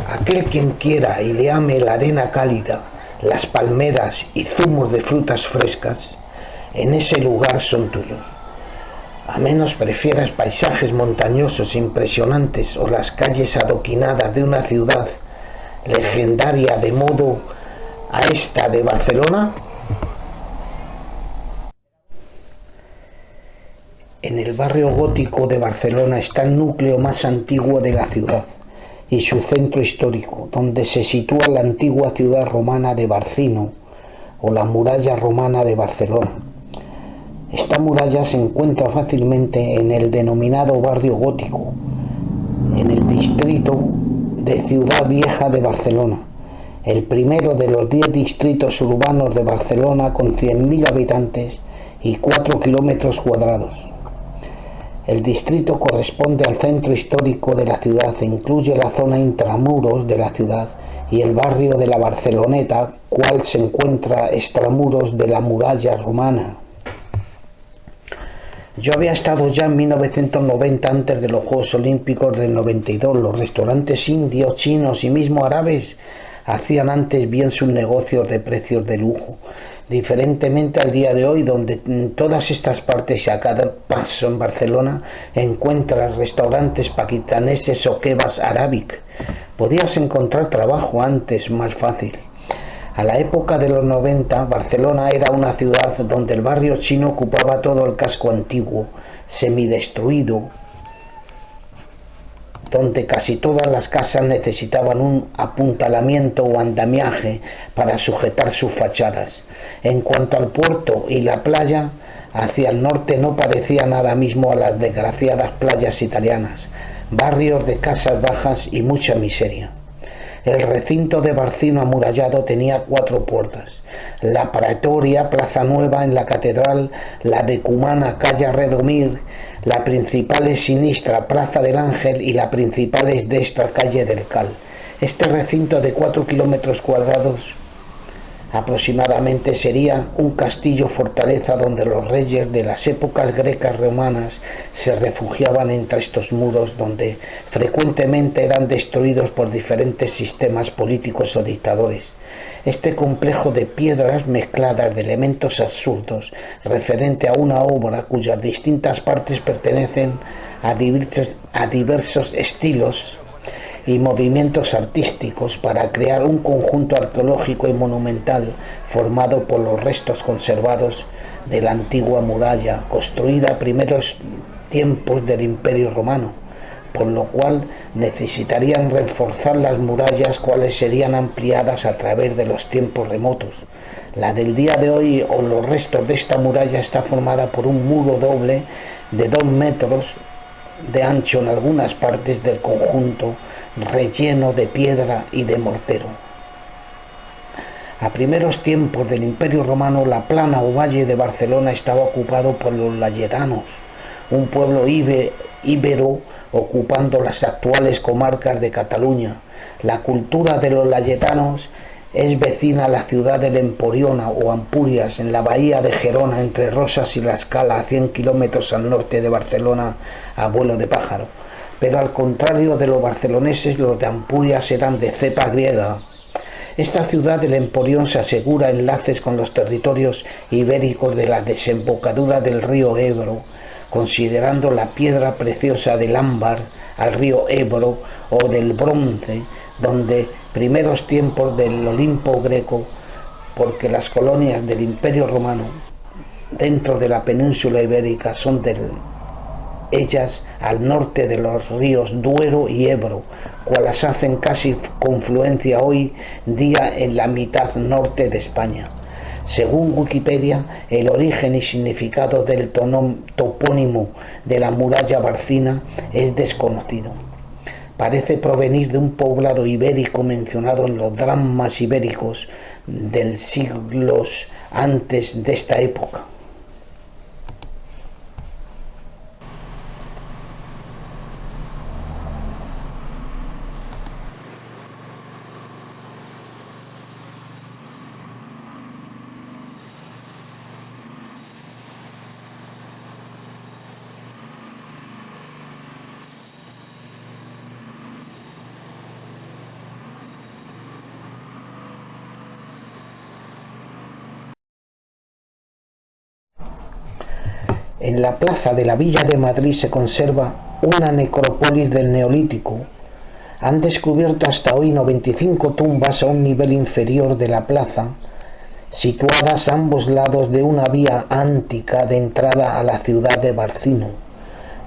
Aquel quien quiera y le ame la arena cálida, las palmeras y zumos de frutas frescas, en ese lugar son tuyos. A menos prefieras paisajes montañosos impresionantes o las calles adoquinadas de una ciudad legendaria de modo a esta de Barcelona. En el barrio gótico de Barcelona está el núcleo más antiguo de la ciudad y su centro histórico, donde se sitúa la antigua ciudad romana de Barcino o la muralla romana de Barcelona. Esta muralla se encuentra fácilmente en el denominado barrio gótico, en el distrito de Ciudad Vieja de Barcelona, el primero de los 10 distritos urbanos de Barcelona con 100.000 habitantes y 4 kilómetros cuadrados. El distrito corresponde al centro histórico de la ciudad e incluye la zona intramuros de la ciudad y el barrio de la Barceloneta, cual se encuentra extramuros de la muralla romana. Yo había estado ya en 1990, antes de los Juegos Olímpicos del 92. Los restaurantes indios, chinos y mismo árabes hacían antes bien sus negocios de precios de lujo, diferentemente al día de hoy, donde en todas estas partes y a cada paso en Barcelona encuentras restaurantes pakistaneses o kebabs arábic. Podías encontrar trabajo antes más fácil. A la época de los 90, Barcelona era una ciudad donde el barrio chino ocupaba todo el casco antiguo, semidestruido, donde casi todas las casas necesitaban un apuntalamiento o andamiaje para sujetar sus fachadas. En cuanto al puerto y la playa, hacia el norte no parecía nada mismo a las desgraciadas playas italianas, barrios de casas bajas y mucha miseria. El recinto de Barcino amurallado tenía 4 puertas: la Pretoria, Plaza Nueva en la Catedral, la Decumana, calle Redomir, la principal es Sinistra, Plaza del Ángel, y la principal es Destra, calle del Cal. Este recinto de 4 kilómetros cuadrados aproximadamente sería un castillo fortaleza donde los reyes de las épocas grecas romanas se refugiaban entre estos muros, donde frecuentemente eran destruidos por diferentes sistemas políticos o dictadores. Este complejo de piedras mezcladas de elementos absurdos, referente a una obra cuyas distintas partes pertenecen a diversos estilos y movimientos artísticos, para crear un conjunto arqueológico y monumental formado por los restos conservados de la antigua muralla, construida a primeros tiempos del Imperio Romano, por lo cual necesitarían reforzar las murallas, cuales serían ampliadas a través de los tiempos remotos. La del día de hoy, o los restos de esta muralla, está formada por un muro doble de 2 metros de ancho en algunas partes del conjunto, relleno de piedra y de mortero. A primeros tiempos del Imperio Romano, la plana o valle de Barcelona estaba ocupado por los layetanos, un pueblo íbero ocupando las actuales comarcas de Cataluña. La cultura de los layetanos es vecina a la ciudad de Emporiona o Ampurias, en la bahía de Gerona, entre Rosas y La Escala, a 100 kilómetros al norte de Barcelona, a vuelo de pájaro. Pero al contrario de los barceloneses, los de Ampurias eran de cepa griega. Esta ciudad del Emporión se asegura enlaces con los territorios ibéricos de la desembocadura del río Ebro, considerando la piedra preciosa del ámbar al río Ebro, o del bronce, donde primeros tiempos del Olimpo greco, porque las colonias del Imperio Romano dentro de la península ibérica son ellas al norte de los ríos Duero y Ebro, cuales hacen casi confluencia hoy día en la mitad norte de España. Según Wikipedia, el origen y significado del topónimo de la muralla barcina es desconocido. Parece provenir de un poblado ibérico mencionado en los dramas ibéricos del siglos antes de esta época. En la plaza de la Villa de Madrid se conserva una necrópolis del Neolítico. Han descubierto hasta hoy 95 tumbas a un nivel inferior de la plaza, situadas a ambos lados de una vía antica de entrada a la ciudad de Barcino,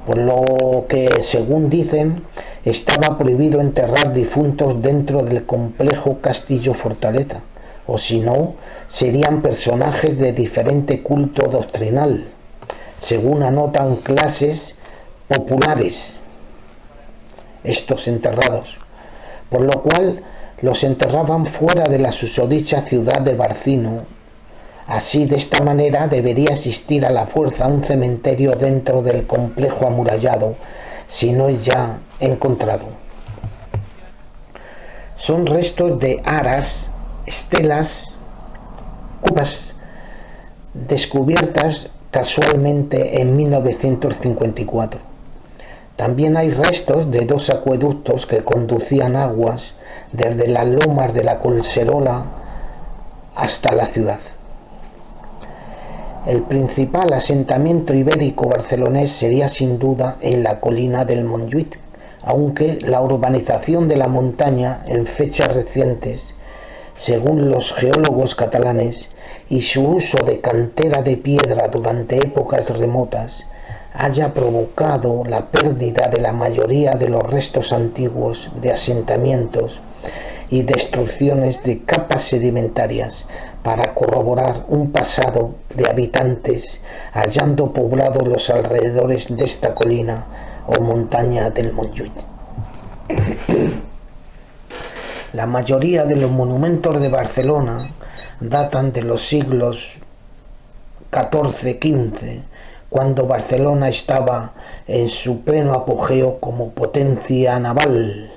por lo que, según dicen, estaba prohibido enterrar difuntos dentro del complejo castillo-fortaleza, o si no, serían personajes de diferente culto doctrinal, según anotan clases populares estos enterrados, por lo cual los enterraban fuera de la susodicha ciudad de Barcino. Así, de esta manera, debería existir a la fuerza un cementerio dentro del complejo amurallado, si no es ya encontrado. Son restos de aras, estelas, cubas, descubiertas casualmente en 1954. También hay restos de 2 acueductos que conducían aguas desde las lomas de la Collserola hasta la ciudad. El principal asentamiento ibérico barcelonés sería sin duda en la colina del Montjuïc, aunque la urbanización de la montaña en fechas recientes, según los geólogos catalanes, y su uso de cantera de piedra durante épocas remotas, haya provocado la pérdida de la mayoría de los restos antiguos de asentamientos y destrucciones de capas sedimentarias para corroborar un pasado de habitantes hallando poblados los alrededores de esta colina o montaña del Montjuïc. La mayoría de los monumentos de Barcelona datan de los siglos XIV-XV, cuando Barcelona estaba en su pleno apogeo como potencia naval.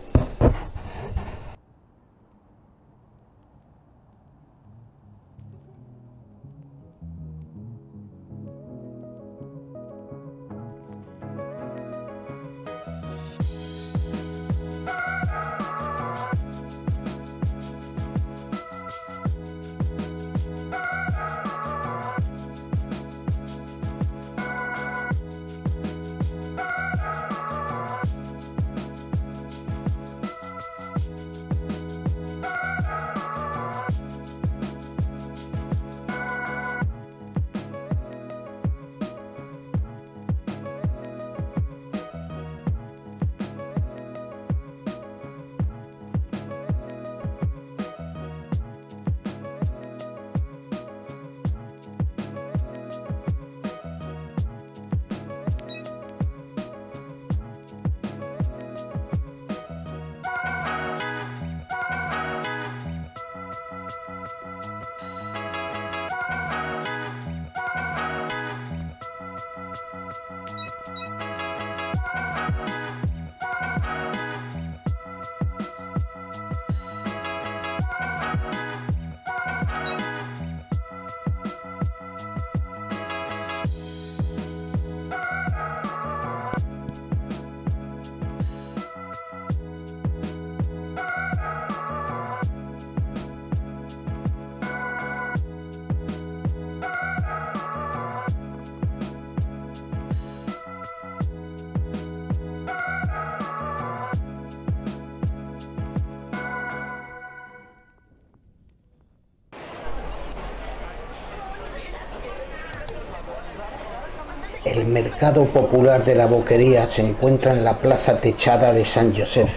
El mercado popular de la Boquería se encuentra en la plaza techada de Sant Josep.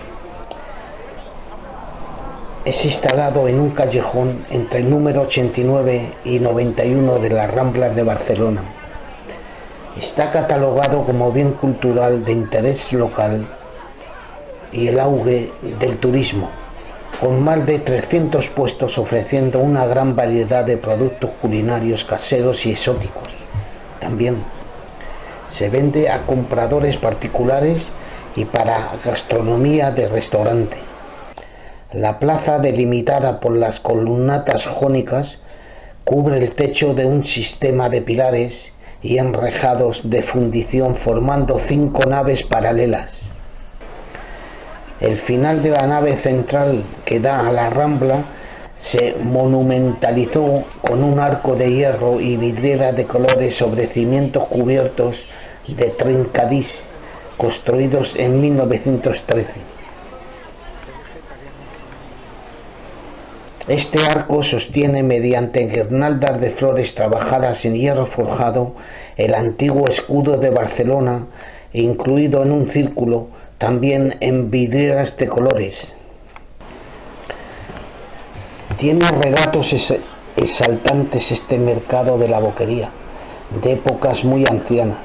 Es instalado en un callejón entre el número 89 y 91 de las Ramblas de Barcelona. Está catalogado como bien cultural de interés local y el auge del turismo, con más de 300 puestos ofreciendo una gran variedad de productos culinarios caseros y exóticos. También se vende a compradores particulares y para gastronomía de restaurante. La plaza, delimitada por las columnatas jónicas, cubre el techo de un sistema de pilares y enrejados de fundición formando 5 naves paralelas. El final de la nave central que da a la Rambla se monumentalizó con un arco de hierro y vidrieras de colores sobre cimientos cubiertos de trencadís, construidos en 1913. Este arco sostiene mediante guirnaldas de flores trabajadas en hierro forjado el antiguo escudo de Barcelona, incluido en un círculo, también en vidrieras de colores. Tiene relatos exaltantes este mercado de la boquería, de épocas muy ancianas.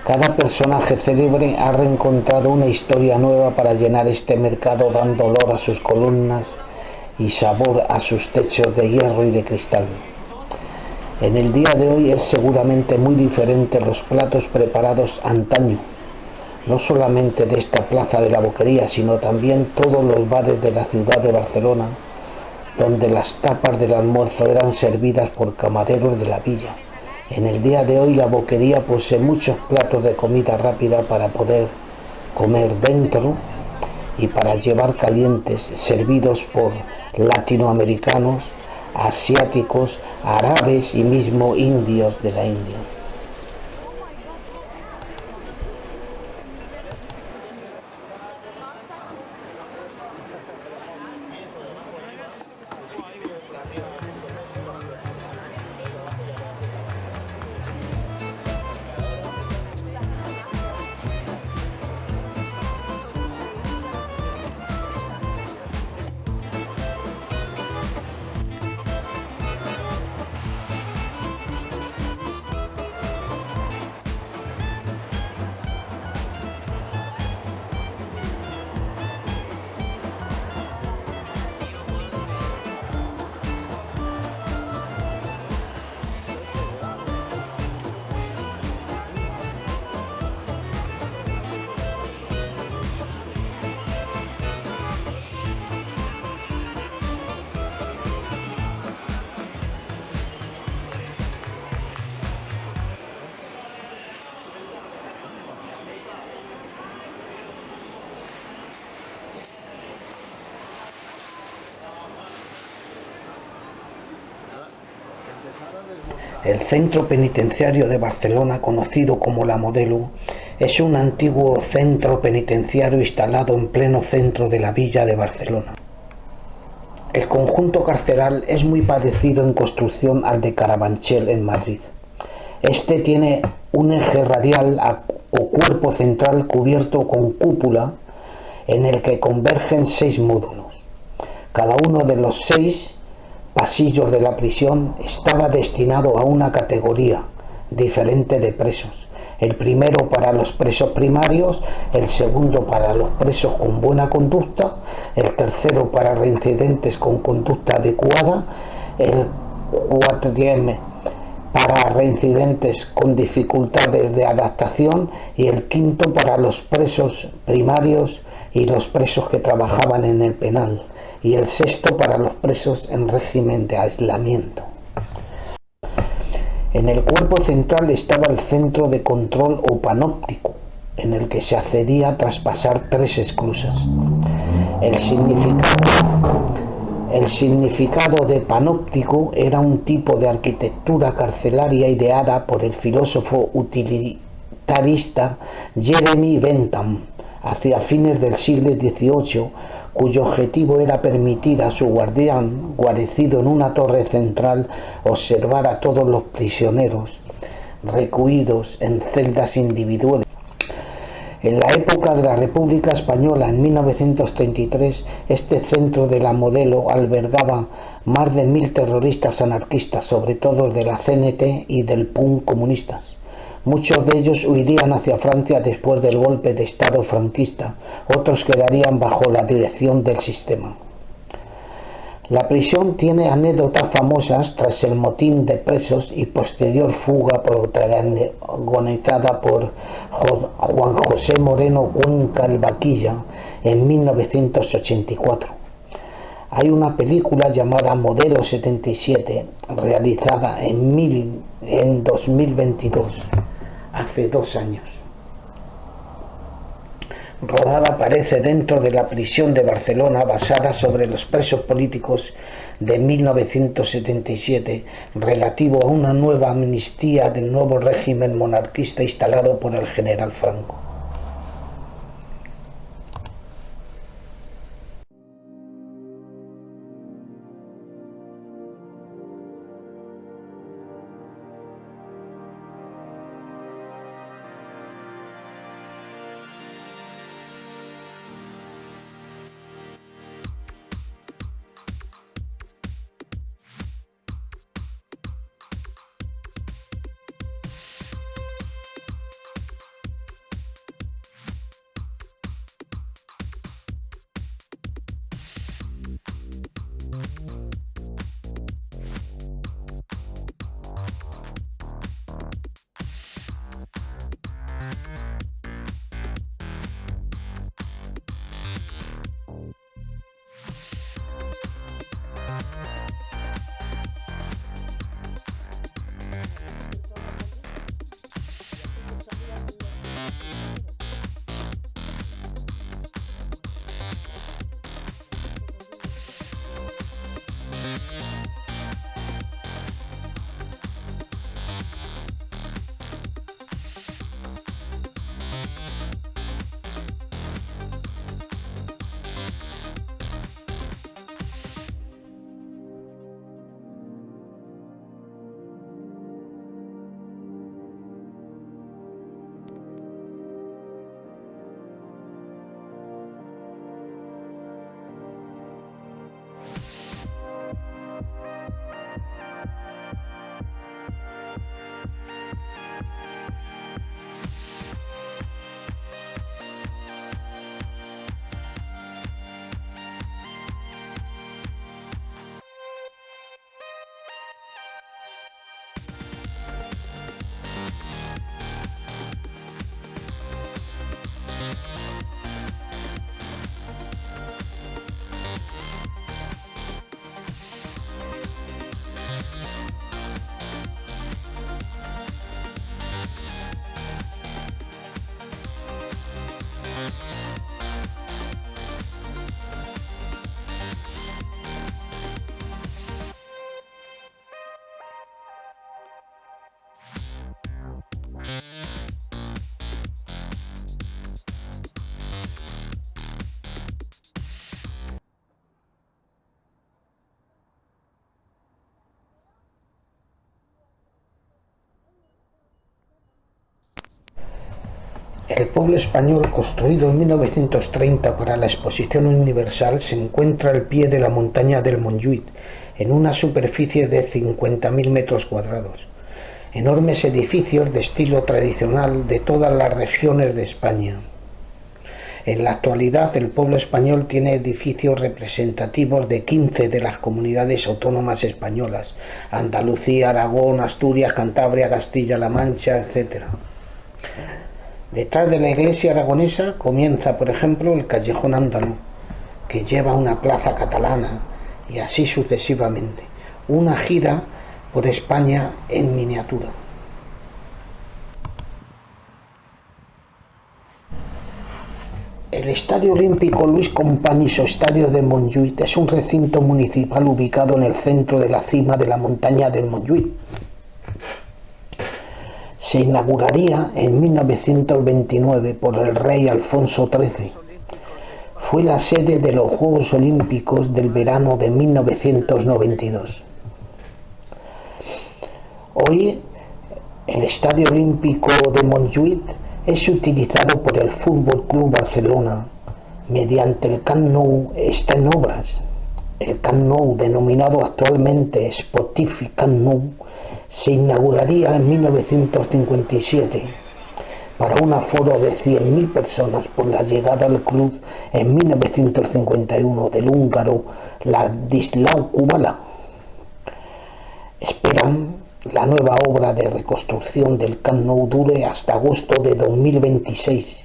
Cada personaje célebre ha reencontrado una historia nueva para llenar este mercado, dando olor a sus columnas y sabor a sus techos de hierro y de cristal. En el día de hoy es seguramente muy diferente los platos preparados antaño, no solamente de esta plaza de la boquería, sino también todos los bares de la ciudad de Barcelona, donde las tapas del almuerzo eran servidas por camareros de la villa. En el día de hoy la boquería posee muchos platos de comida rápida para poder comer dentro y para llevar calientes, servidos por latinoamericanos, asiáticos, árabes y mismo indios de la India. El centro penitenciario de Barcelona, conocido como La Modelo, es un antiguo centro penitenciario instalado en pleno centro de la villa de Barcelona. El conjunto carceral es muy parecido en construcción al de Carabanchel en Madrid. Este tiene un eje radial o cuerpo central cubierto con cúpula en el que convergen 6 módulos. Cada uno de los 6 pasillos de la prisión estaba destinado a una categoría diferente de presos. El primero para los presos primarios, el segundo para los presos con buena conducta, el tercero para reincidentes con conducta adecuada, el cuatrième para reincidentes con dificultades de adaptación y el quinto para los presos primarios y los presos que trabajaban en el penal, y el sexto para los presos en régimen de aislamiento. En el cuerpo central estaba el centro de control o panóptico, en el que se accedía tras pasar 3 esclusas. El significado de panóptico era un tipo de arquitectura carcelaria ideada por el filósofo utilitarista Jeremy Bentham hacia fines del siglo XVIII, cuyo objetivo era permitir a su guardián, guarecido en una torre central, observar a todos los prisioneros recluidos en celdas individuales. En la época de la República Española, en 1933, este centro de La Modelo albergaba más de 1000 terroristas anarquistas, sobre todo de la CNT y del PUN comunistas. Muchos de ellos huirían hacia Francia después del golpe de Estado franquista, otros quedarían bajo la dirección del sistema. La prisión tiene anécdotas famosas tras el motín de presos y posterior fuga protagonizada por Juan José Moreno Cuenca el Vaquilla en 1984. Hay una película llamada Modelo 77, realizada en 2022, hace 2 años. Rodada parece dentro de la prisión de Barcelona, basada sobre los presos políticos de 1977 relativo a una nueva amnistía del nuevo régimen monarquista instalado por el general Franco. El pueblo español, construido en 1930 para la Exposición Universal, se encuentra al pie de la montaña del Montjuïc, en una superficie de 50.000 metros cuadrados. Enormes edificios de estilo tradicional de todas las regiones de España. En la actualidad, el pueblo español tiene edificios representativos de 15 de las comunidades autónomas españolas: Andalucía, Aragón, Asturias, Cantabria, Castilla-La Mancha, etc. Detrás de la iglesia aragonesa comienza, por ejemplo, el Callejón Andaluz, que lleva una plaza catalana, y así sucesivamente. Una gira por España en miniatura. El Estadio Olímpico Luis Companys o Estadio de Montjuïc es un recinto municipal ubicado en el centro de la cima de la montaña del Montjuïc. Se inauguraría en 1929 por el rey Alfonso XIII. Fue la sede de los Juegos Olímpicos del verano de 1992. Hoy, el Estadio Olímpico de Montjuïc es utilizado por el Fútbol Club Barcelona. Mediante el Camp Nou está en obras. El Camp Nou, denominado actualmente Spotify Camp Nou, se inauguraría en 1957 para un aforo de 100.000 personas por la llegada al club en 1951 del húngaro Ladislao Kubala. Esperan la nueva obra de reconstrucción del Camp Nou dure hasta agosto de 2026,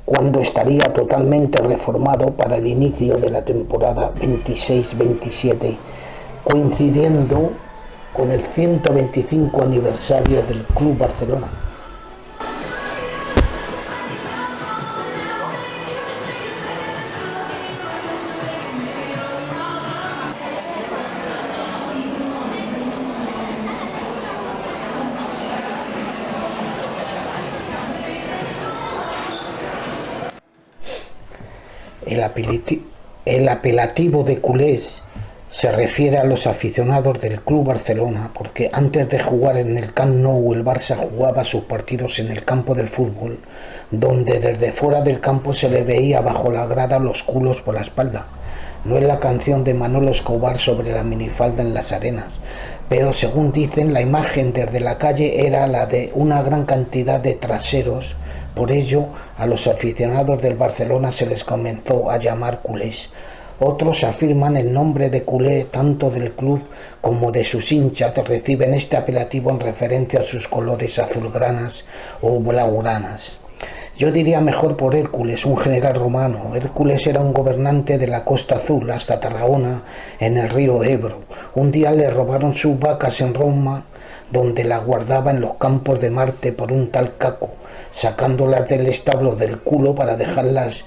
cuando estaría totalmente reformado para el inicio de la temporada 26-27, coincidiendo con el 125 aniversario del Club Barcelona. El, el apelativo de culés se refiere a los aficionados del Club Barcelona, porque antes de jugar en el Camp Nou, el Barça jugaba sus partidos en el campo de fútbol, donde desde fuera del campo se le veía bajo la grada los culos por la espalda. No es la canción de Manolo Escobar sobre la minifalda en las arenas, pero según dicen, la imagen desde la calle era la de una gran cantidad de traseros. Por ello, a los aficionados del Barcelona se les comenzó a llamar culés. Otros afirman el nombre de culé tanto del club como de sus hinchas reciben este apelativo en referencia a sus colores azulgranas o blaugranas. Yo diría mejor por Hércules, un general romano. Hércules era un gobernante de la Costa Azul hasta Tarragona, en el río Ebro. Un día le robaron sus vacas en Roma, donde las guardaba en los campos de Marte por un tal Caco, sacándolas del establo del culo para dejar las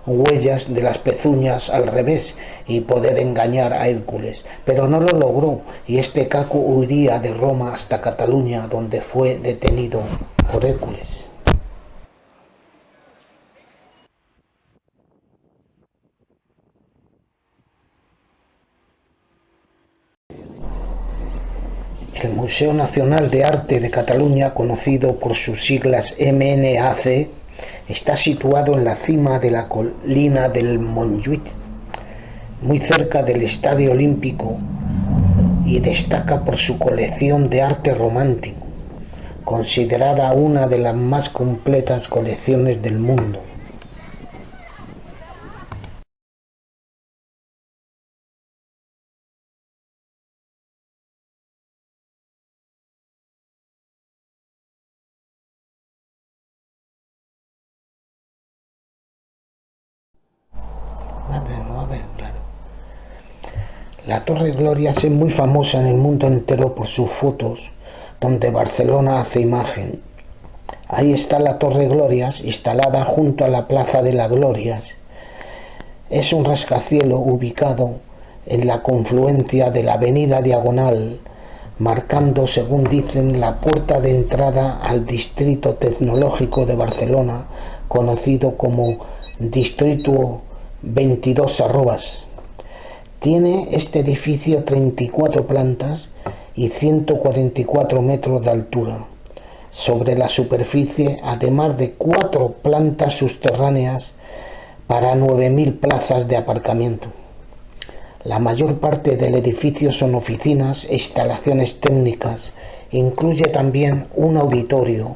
huellas de las pezuñas al revés y poder engañar a Hércules, pero no lo logró y este Caco huiría de Roma hasta Cataluña, donde fue detenido por Hércules. El Museo Nacional de Arte de Cataluña, conocido por sus siglas MNAC, está situado en la cima de la colina del Montjuïc, muy cerca del Estadio Olímpico, y destaca por su colección de arte romántico, considerada una de las más completas colecciones del mundo. La Torre Glorias es muy famosa en el mundo entero por sus fotos, donde Barcelona hace imagen. Ahí está la Torre Glorias, instalada junto a la Plaza de las Glorias. Es un rascacielos ubicado en la confluencia de la Avenida Diagonal, marcando, según dicen, la puerta de entrada al Distrito Tecnológico de Barcelona, conocido como Distrito 22 Arrobas. Tiene este edificio 34 plantas y 144 metros de altura sobre la superficie, además de 4 plantas subterráneas para 9.000 plazas de aparcamiento. La mayor parte del edificio son oficinas e instalaciones técnicas. Incluye también un auditorio.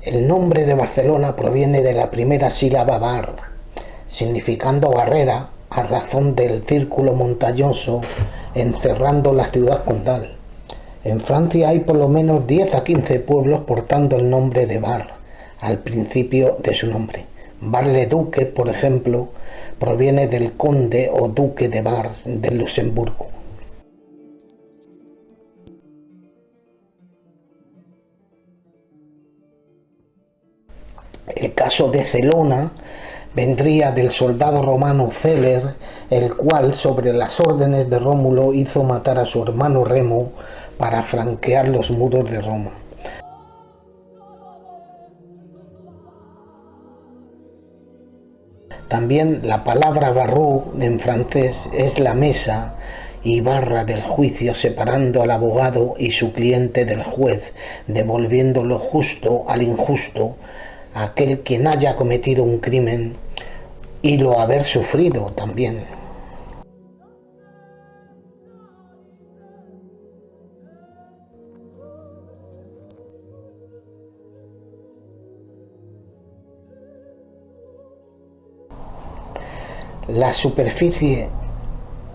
El nombre de Barcelona proviene de la primera sílaba bar, significando barrera, a razón del círculo montañoso encerrando la ciudad condal. En Francia hay por lo menos 10 a 15 pueblos portando el nombre de Bar al principio de su nombre. Bar-le-Duc, por ejemplo, proviene del conde o duque de Bar de Luxemburgo. El caso de Celona vendría del soldado romano Celer, el cual, sobre las órdenes de Rómulo, hizo matar a su hermano Remo para franquear los muros de Roma. También la palabra barreau en francés es la mesa y barra del juicio, separando al abogado y su cliente del juez, devolviendo lo justo al injusto, aquel quien haya cometido un crimen y lo haber sufrido también. La superficie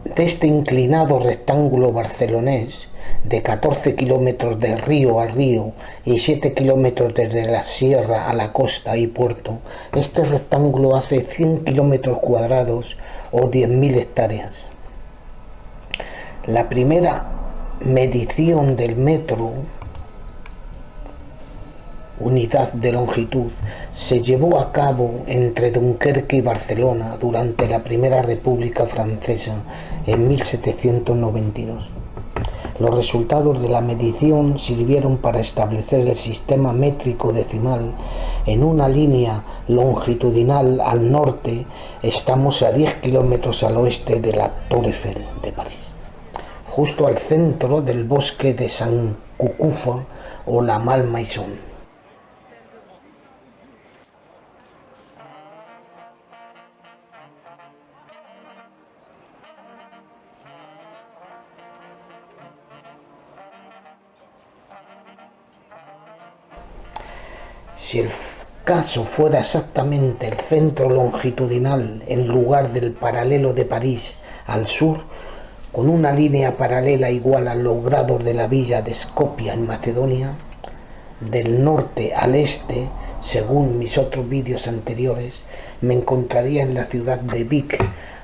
de este inclinado rectángulo barcelonés, de 14 kilómetros de río a río y 7 kilómetros desde la sierra a la costa y puerto, este rectángulo hace 100 kilómetros cuadrados o 10.000 hectáreas. La primera medición del metro, unidad de longitud, se llevó a cabo entre Dunkerque y Barcelona durante la Primera República Francesa en 1792. Los resultados de la medición sirvieron para establecer el sistema métrico decimal. En una línea longitudinal al norte estamos a 10 kilómetros al oeste de la Tour Eiffel de París, justo al centro del bosque de Saint-Cucufa o la Malmaison. Si el caso fuera exactamente el centro longitudinal en lugar del paralelo de París al sur, con una línea paralela igual a los grados de la villa de Skopje en Macedonia, del norte al este, según mis otros vídeos anteriores, me encontraría en la ciudad de Vic,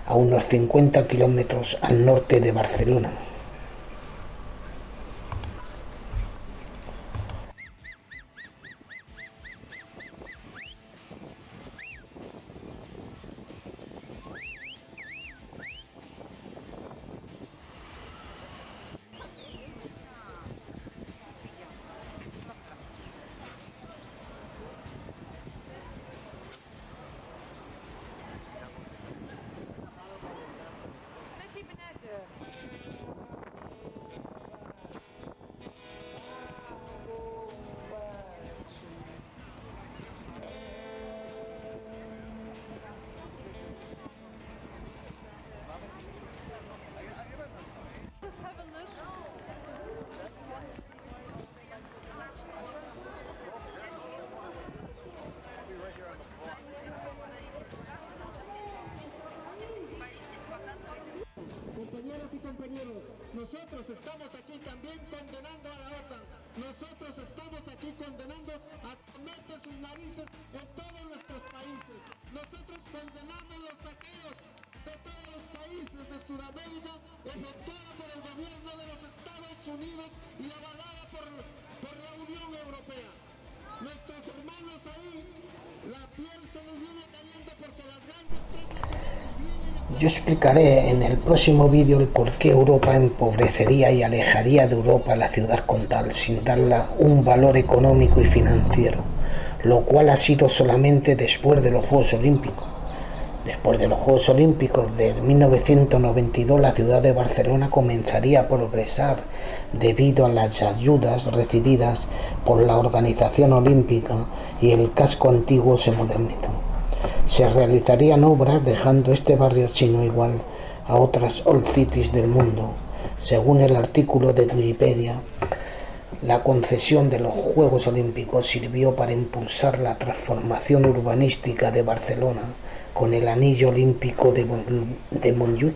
a unos 50 kilómetros al norte de Barcelona. Compañeras y compañeros, nosotros estamos aquí también condenando a la OTAN. Nosotros estamos aquí condenando a que mete sus narices en todos nuestros países. Nosotros condenamos los saqueos de todos los países de Sudamérica, efectuados por el gobierno de los Estados Unidos y avalada por la Unión Europea. Nuestros hermanos ahí, la piel se les viene caliente porque las grandes transnacionales vienen a... Yo explicaré en el próximo vídeo el por qué Europa empobrecería y alejaría de Europa a la ciudad condal sin darle un valor económico y financiero, lo cual ha sido solamente después de los Juegos Olímpicos. Después de los Juegos Olímpicos de 1992, la ciudad de Barcelona comenzaría a progresar debido a las ayudas recibidas por la Organización Olímpica y el casco antiguo se modernizó. Se realizarían obras dejando este barrio chino igual a otras old cities del mundo. Según el artículo de Wikipedia, la concesión de los Juegos Olímpicos sirvió para impulsar la transformación urbanística de Barcelona con el anillo olímpico de Montjuïc.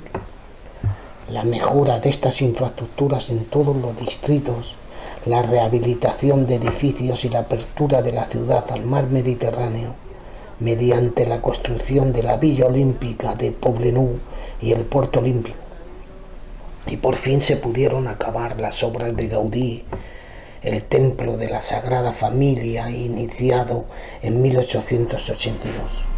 La mejora de estas infraestructuras en todos los distritos, la rehabilitación de edificios y la apertura de la ciudad al mar Mediterráneo mediante la construcción de la Villa Olímpica de Poblenou y el Puerto Olímpico. Y por fin se pudieron acabar las obras de Gaudí, el Templo de la Sagrada Familia, iniciado en 1882.